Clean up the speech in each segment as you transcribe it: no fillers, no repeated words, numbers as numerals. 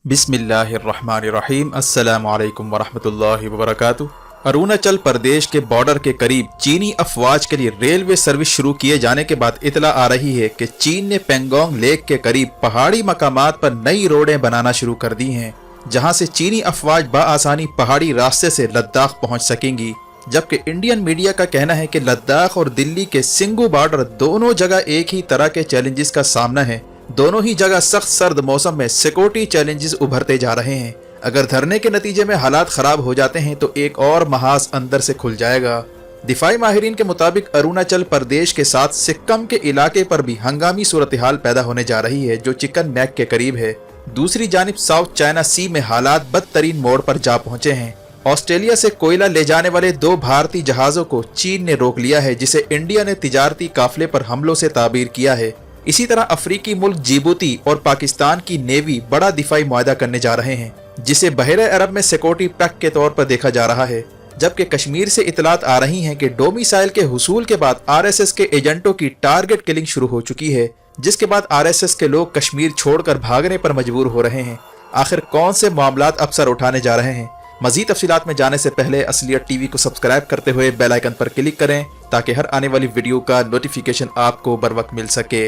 बिस्मिल्लाहिर्रहमानिर्रहीम। अस्सलामु अलैकुम वरहमतुल्लाहि वबरकातुहू। अरुणाचल प्रदेश के बॉर्डर के करीब चीनी अफवाज के लिए रेलवे सर्विस शुरू किए जाने के बाद इतला आ रही है कि चीन ने पेंगोंग लेक के करीब पहाड़ी मकामात पर नई रोडें बनाना शुरू कर दी हैं, जहां से चीनी अफवाज बआसानी पहाड़ी रास्ते से लद्दाख पहुंच सकेंगी। जबकि इंडियन मीडिया का कहना है कि लद्दाख और दिल्ली के सिंगू बॉर्डर दोनों जगह एक ही तरह के चैलेंजेस का सामना है। दोनों ही जगह सख्त सर्द मौसम में सिक्योरिटी चैलेंजेस उभरते जा रहे हैं। अगर धरने के नतीजे में हालात खराब हो जाते हैं तो एक और महाज अंदर से खुल जाएगा। दिफाई माहिरीन के मुताबिक अरुणाचल प्रदेश के साथ सिक्किम के इलाके पर भी हंगामी सूरत हाल पैदा होने जा रही है, जो चिकन नेक के करीब है। दूसरी जानिब साउथ चाइना सी में हालात बदतरीन मोड़ पर जा पहुंचे हैं। ऑस्ट्रेलिया से कोयला ले जाने वाले 2 भारतीय जहाजों को चीन ने रोक लिया है, जिसे इंडिया ने तिजारती काफिले पर हमलों से ताबीर किया है। इसी तरह अफ्रीकी मुल्क जिबूती और पाकिस्तान की नेवी बड़ा दिफाई मुआहदा करने जा रहे हैं, जिसे बहरे अरब में सिक्योरिटी पैक्ट के तौर पर देखा जा रहा है। जबकि कश्मीर से इतलात आ रही हैं कि डोमिसाइल के हुसूल के बाद आरएसएस के एजेंटों की टारगेट किलिंग शुरू हो चुकी है, जिसके बाद आरएसएस के लोग कश्मीर छोड़कर भागने पर मजबूर हो रहे हैं। आखिर कौन से मामलात अब सर उठाने जा रहे हैं? मजीद तफसीलात में जाने से पहले असलियत टीवी को सब्सक्राइब करते हुए बेल आइकन पर क्लिक करें, ताकि हर आने वाली वीडियो का नोटिफिकेशन आपको बर वक्त मिल सके।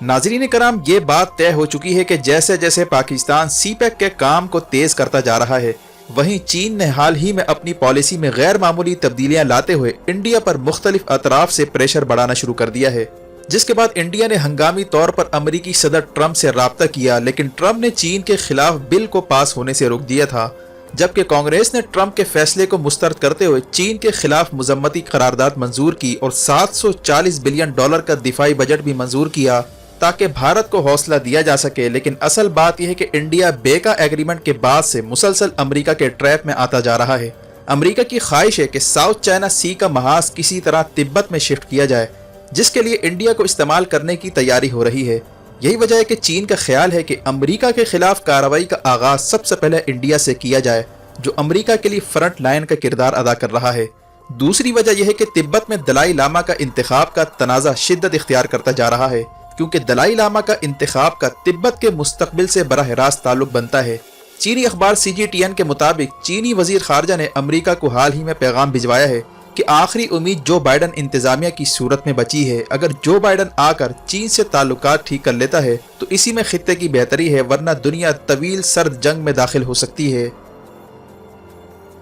नाज़रीन कराम, ये बात तय हो चुकी है कि जैसे जैसे पाकिस्तान सीपैक के काम को तेज करता जा रहा है, वहीं चीन ने हाल ही में अपनी पॉलिसी में गैर मामूली तब्दीलियां लाते हुए इंडिया पर मुख्तलिफ अतराफ से प्रेशर बढ़ाना शुरू कर दिया है। जिसके बाद इंडिया ने हंगामी तौर पर अमेरिकी सदर ट्रंप से राब्ता किया, लेकिन ट्रंप ने चीन के खिलाफ बिल को पास होने से रोक दिया था। जबकि कांग्रेस ने ट्रंप के फैसले को मुस्तरद करते हुए चीन के खिलाफ मजम्मती करारदाद मंजूर की और $740 बिलियन का दिफाई बजट भी मंजूर किया, ताकि भारत को हौसला दिया जा सके। लेकिन असल बात यह है कि इंडिया बेका एग्रीमेंट के बाद से मुसलसल अमेरिका के ट्रैप में आता जा रहा है। अमेरिका की ख्वाहिश है कि साउथ चाइना सी का महाज किसी तरह तिब्बत में शिफ्ट किया जाए, जिसके लिए इंडिया को इस्तेमाल करने की तैयारी हो रही है। यही वजह है कि चीन का ख्याल है कि अमेरिका के खिलाफ कार्रवाई का आगाज सबसे पहले इंडिया से किया जाए, जो अमेरिका के लिए फ्रंट लाइन का किरदार अदा कर रहा है। दूसरी वजह यह है कि तिब्बत में दलाई लामा का इंतखाब का तनाज़ा शिद्दत इख्तियार करता जा रहा है, क्योंकि दलाई लामा का इंतखाब का तिब्बत के मुस्तकबिल से बराह रास्त ताल्लुक बनता है। चीनी अखबार CGTN के मुताबिक चीनी वजीर खारजा ने अमेरिका को हाल ही में पैगाम भिजवाया है कि आखिरी उम्मीद जो बाइडन इंतजामिया की सूरत में बची है। अगर जो बाइडन आकर चीन से ताल्लुकात ठीक कर लेता है तो इसी में खित्ते की बेहतरी है, वरना दुनिया तवील सर्द जंग में दाखिल हो सकती है।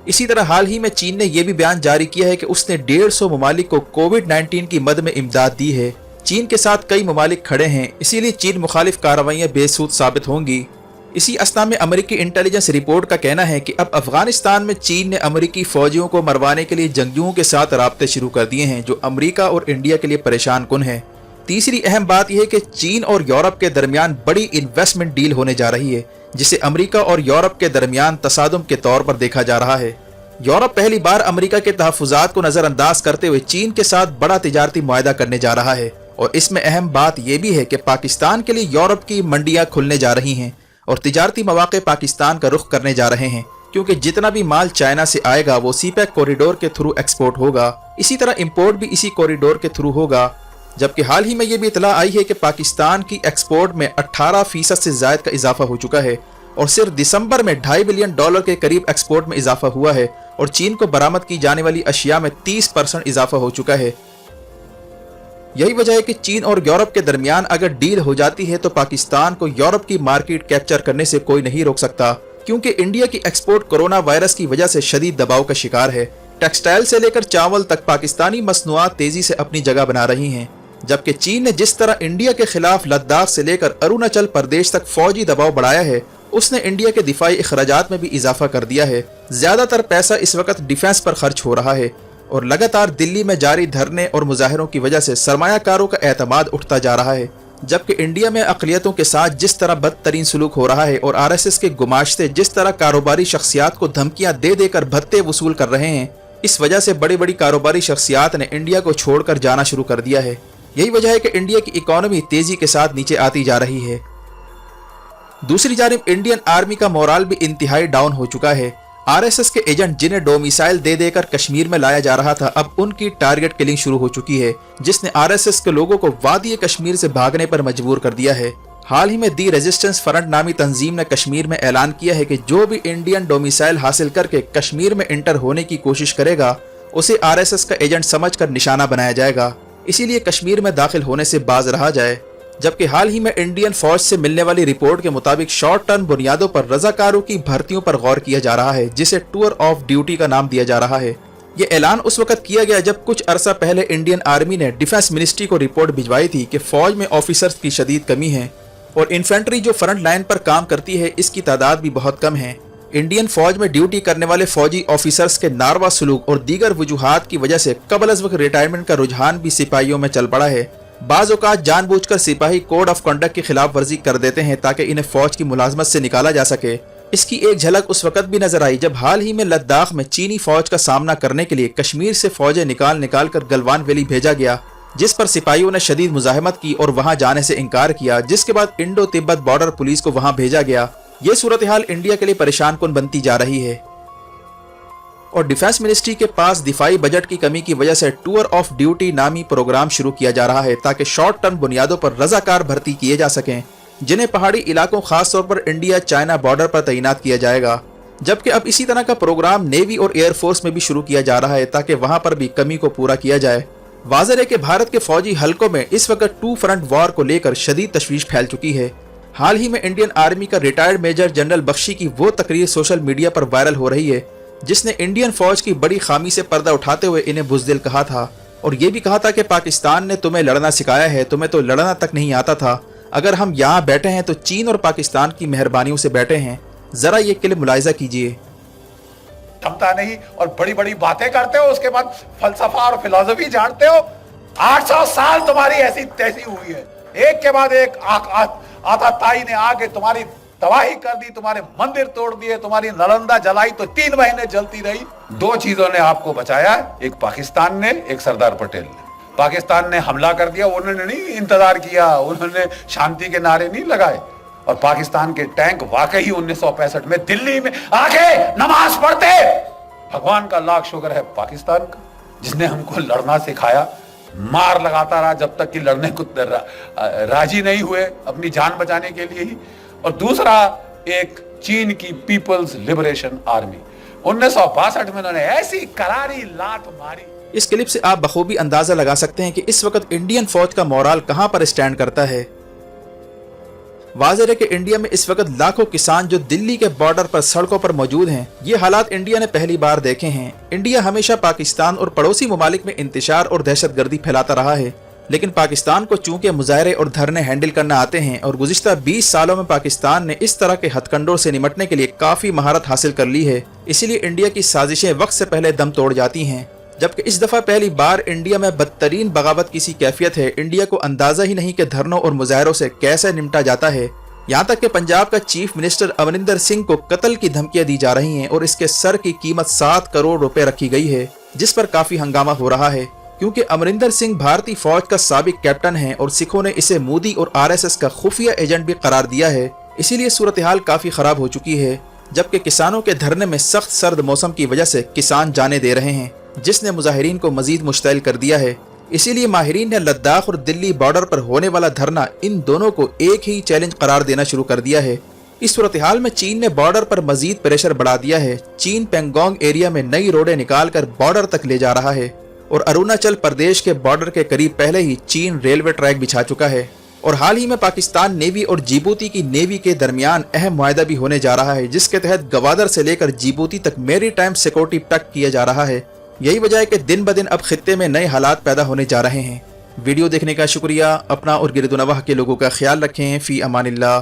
इसी तरह हाल ही में चीन ने यह भी बयान जारी किया है कि उसने 150 ममालिक को कोविड-19 की मद में इमदाद दी है। चीन के साथ कई ममालिक खड़े हैं, इसीलिए चीन मुखालिफ कार्रवाइयाँ बेसूद साबित होंगी। इसी असना में अमेरिकी इंटेलिजेंस रिपोर्ट का कहना है कि अब अफगानिस्तान में चीन ने अमेरिकी फौजियों को मरवाने के लिए जंगजुओं के साथ राब्ते शुरू कर दिए हैं, जो अमेरिका और इंडिया के लिए परेशान कुन है। तीसरी अहम बात यह है कि चीन और यूरोप के दरमियान बड़ी इन्वेस्टमेंट डील होने जा रही है, जिसे अमेरिका और यूरोप के दरमियान तसादुम के तौर पर देखा जा रहा है। यूरोप पहली बार अमेरिका के तहफ़्फ़ुज़ात को नज़रअंदाज करते हुए चीन के साथ बड़ा तिजारती मुआहदा करने जा रहा है। और इसमें अहम बात यह भी है कि पाकिस्तान के लिए यूरोप की मंडियां खुलने जा रही हैं और तिजारती मौक़े पाकिस्तान का रुख करने जा रहे हैं, क्योंकि जितना भी माल चाइना से आएगा वो सीपैक कॉरिडोर के थ्रू एक्सपोर्ट होगा। इसी तरह इंपोर्ट भी इसी कॉरिडोर के थ्रू होगा। जबकि हाल ही में ये भी इतला आई है कि पाकिस्तान की एक्सपोर्ट में 18% से ज़ायद का इजाफा हो चुका है और सिर्फ दिसंबर में $2.5 बिलियन के करीब एक्सपोर्ट में इजाफा हुआ है और चीन को बरामद की जाने वाली अशिया में 30% इजाफा हो चुका है। यही वजह है कि चीन और यूरोप के दरमियान अगर डील हो जाती है तो पाकिस्तान को यूरोप की मार्केट कैप्चर करने से कोई नहीं रोक सकता, क्योंकि इंडिया की एक्सपोर्ट कोरोना वायरस की वजह से शदीद दबाव का शिकार है। टेक्सटाइल से लेकर चावल तक पाकिस्तानी मसनूआत तेजी से अपनी जगह बना रही हैं। जबकि चीन ने जिस तरह इंडिया के खिलाफ लद्दाख से लेकर अरुणाचल प्रदेश तक फौजी दबाव बढ़ाया है, उसने इंडिया के दिफाई अखराजात में भी इजाफा कर दिया है। ज्यादातर पैसा इस वक्त डिफेंस पर खर्च हो रहा है और लगातार दिल्ली में जारी धरने और मुजाहरों की वजह से सरमायाकारों का एतमाद उठता जा रहा है। जबकि इंडिया में अक़लियतों के साथ जिस तरह बदतरीन सलूक हो रहा है और आरएसएस के गुमाश्ते जिस तरह कारोबारी शख्सियात को धमकियां दे देकर भत्ते वसूल कर रहे हैं, इस वजह से बड़ी बड़ी कारोबारी शख्सियात ने इंडिया को छोड़कर जाना शुरू कर दिया है। यही वजह है कि इंडिया की इकॉनमी तेजी के साथ नीचे आती जा रही है। दूसरी जानिब इंडियन आर्मी का मोराल भी इंतहाई डाउन हो चुका है। आरएसएस के एजेंट जिन्हें डोमिसाइल दे देकर कश्मीर में लाया जा रहा था, अब उनकी टारगेट किलिंग शुरू हो चुकी है, जिसने आरएसएस के लोगों को वादी कश्मीर से भागने पर मजबूर कर दिया है। حال ہی میں دی ریزسٹنس فرنٹ نامی تنظیم نے کشمیر میں اعلان کیا ہے کہ جو بھی انڈین ڈومیسائل حاصل کر کے کشمیر میں انٹر ہونے کی کوشش کرے گا اسے RSS کا ایجنٹ سمجھ کر نشانہ بنایا جائے گا، اسی لیے کشمیر میں داخل ہونے سے باز رہا جائے۔ جبکہ حال ہی میں انڈین فوج سے ملنے والی رپورٹ کے مطابق شارٹ ٹرم بنیادوں پر رضاکاروں کی بھرتیوں پر غور کیا جا رہا ہے، جسے ٹور آف ڈیوٹی کا نام دیا جا رہا ہے۔ یہ اعلان اس وقت کیا گیا جب کچھ عرصہ پہلے انڈین آرمی نے ڈیفنس منسٹری کو رپورٹ بھجوائی تھی کہ فوج میں آفیسرز کی شدید کمی ہے اور انفینٹری جو فرنٹ لائن پر کام کرتی ہے اس کی تعداد بھی بہت کم ہے۔ انڈین فوج میں ڈیوٹی کرنے والے فوجی آفیسرز کے ناروا سلوک اور دیگر وجوہات کی وجہ سے قبل از وقت ریٹائرمنٹ کا رجحان بھی سپاہیوں میں چل پڑا ہے۔ بعض اوقات جان بوجھ کر سپاہی کوڈ آف کنڈکٹ کی خلاف ورزی کر دیتے ہیں تاکہ انہیں فوج کی ملازمت سے نکالا جا سکے۔ اس کی ایک جھلک اس وقت بھی نظر آئی جب حال ہی میں لداخ میں چینی فوج کا سامنا کرنے کے لیے کشمیر سے فوجیں نکال کر گلوان ویلی بھیجا گیا، جس پر سپاہیوں نے شدید مزاحمت کی اور وہاں جانے سے انکار کیا، جس کے بعد انڈو تبت بارڈر پولیس کو وہاں بھیجا گیا۔ یہ صورتحال انڈیا کے لیے پریشان کن بنتی جا رہی ہے اور ڈیفنس منسٹری کے پاس دفاعی بجٹ کی کمی کی وجہ سے ٹور آف ڈیوٹی نامی پروگرام شروع کیا جا رہا ہے تاکہ شارٹ ٹرم بنیادوں پر رضاکار بھرتی کیے جا سکیں، جنہیں پہاڑی علاقوں خاص طور پر انڈیا چائنا بارڈر پر تعینات کیا جائے گا۔ جبکہ اب اسی طرح کا پروگرام نیوی اور ایئر فورس میں بھی شروع کیا جا رہا ہے تاکہ وہاں پر بھی کمی کو پورا کیا جائے۔ واضح ہے کہ بھارت کے فوجی حلقوں میں اس وقت ٹو فرنٹ وار کو لے کر شدید تشویش پھیل چکی ہے۔ حال ہی میں انڈین آرمی کا ریٹائرڈ میجر جنرل بخشی کی وہ تقریر سوشل میڈیا پر وائرل ہو رہی ہے جس نے انڈین فوج کی بڑی خامی سے پردہ اٹھاتے ہوئے انہیں بزدل کہا تھا اور یہ بھی کہا تھا کہ پاکستان نے تمہیں لڑنا سکھایا ہے، تمہیں تو لڑنا تک نہیں آتا تھا، اگر ہم یہاں بیٹھے ہیں تو چین اور پاکستان کی مہربانیوں سے بیٹھے ہیں۔ ذرا یہ کلپ ملاحظہ کیجئے۔ تھمتا نہیں اور بڑی بڑی باتیں کرتے ہو، اس کے بعد فلسفہ اور فلسفی جانتے ہو۔ 800 سال تمہاری ایسی تیسی ہوئی ہے، ایک کے بعد ایک آتا تائی نے آگے تمہاری تباہی کر دی، تمہارے مندر توڑ دیے، تمہاری نالندہ جلائی تو 3 مہینے جلتی رہی۔ 2 چیزوں نے آپ کو بچایا ہے، ایک پاکستان نے، ایک سردار پٹیل نے۔ پاکستان نے حملہ کر دیا، انہوں نے نہیں انتظار کیا، انہوں نے شانتی کے نعرے نہیں لگائے، اور پاکستان کے ٹینک واقعی 1965 میں دلی میں آگے نماز پڑھتے۔ بھگوان کا لاکھ شکر ہے پاکستان کا جس نے ہم کو لڑنا سکھایا، مار لگاتا رہا جب تک کہ لڑنے کو راضی نہیں ہوئے اپنی جان بچانے کے لیے ہی۔ اور دوسرا ایک چین کی پیپلز لبریشن آرمی، 1962 میں انہوں نے ایسی کراری لات ماری۔ اس کلپ سے آپ بخوبی اندازہ لگا سکتے ہیں کہ اس وقت انڈین فوج کا مورال کہاں پر اسٹینڈ کرتا ہے۔ واضح ہے کہ انڈیا میں اس وقت لاکھوں کسان جو دلی کے بارڈر پر سڑکوں پر موجود ہیں، یہ حالات انڈیا نے پہلی بار دیکھے ہیں۔ انڈیا ہمیشہ پاکستان اور پڑوسی ممالک میں انتشار اور دہشت گردی پھیلاتا رہا ہے، لیکن پاکستان کو چونکہ مظاہرے اور دھرنے ہینڈل کرنا آتے ہیں اور گزشتہ 20 سالوں میں پاکستان نے اس طرح کے ہتھ کنڈوں سے نمٹنے کے لیے کافی مہارت حاصل کر لی ہے، اسی لیے انڈیا کی سازشیں وقت سے پہلے دم توڑ جاتی ہیں۔ جبکہ اس دفعہ پہلی بار انڈیا میں بدترین بغاوت کی سی کیفیت ہے، انڈیا کو اندازہ ہی نہیں کہ دھرنوں اور مظاہروں سے کیسے نمٹا جاتا ہے۔ یہاں تک کہ پنجاب کا چیف منسٹر امرندر سنگھ کو قتل کی دھمکیاں دی جا رہی ہیں اور اس کے سر کی قیمت 7 کروڑ روپے رکھی گئی ہے، جس پر کافی ہنگامہ ہو رہا ہے کیونکہ امرندر سنگھ بھارتی فوج کا سابق کیپٹن ہے اور سکھوں نے اسے مودی اور RSS کا خفیہ ایجنٹ بھی قرار دیا ہے، اسی لیے صورتحال کافی خراب ہو چکی ہے۔ جبکہ کسانوں کے دھرنے میں سخت سرد موسم کی وجہ سے کسان جانے دے رہے ہیں، جس نے مظاہرین کو مزید مشتعل کر دیا ہے۔ اسی لیے ماہرین نے لداخ اور دلی بارڈر پر ہونے والا دھرنا ان دونوں کو ایک ہی چیلنج قرار دینا شروع کر دیا ہے۔ اس صورتحال میں چین نے بارڈر پر مزید پریشر بڑھا دیا ہے۔ چین پینگونگ ایریا میں نئی روڈیں نکال کر بارڈر تک لے جا رہا ہے اور اروناچل پردیش کے بارڈر کے قریب پہلے ہی چین ریلوے ٹریک بچھا چکا ہے۔ اور حال ہی میں پاکستان نیوی اور جیبوتی کی نیوی کے درمیان اہم معاہدہ بھی ہونے جا رہا ہے، جس کے تحت گوادر سے لے کر جیبوتی تک میری ٹائم سیکورٹی پیکٹ کیا جا رہا ہے۔ یہی وجہ ہے کہ دن بدن اب خطے میں نئے حالات پیدا ہونے جا رہے ہیں۔ ویڈیو دیکھنے کا شکریہ، اپنا اور گرد و نواح کے لوگوں کا خیال رکھیں، فی امان اللہ۔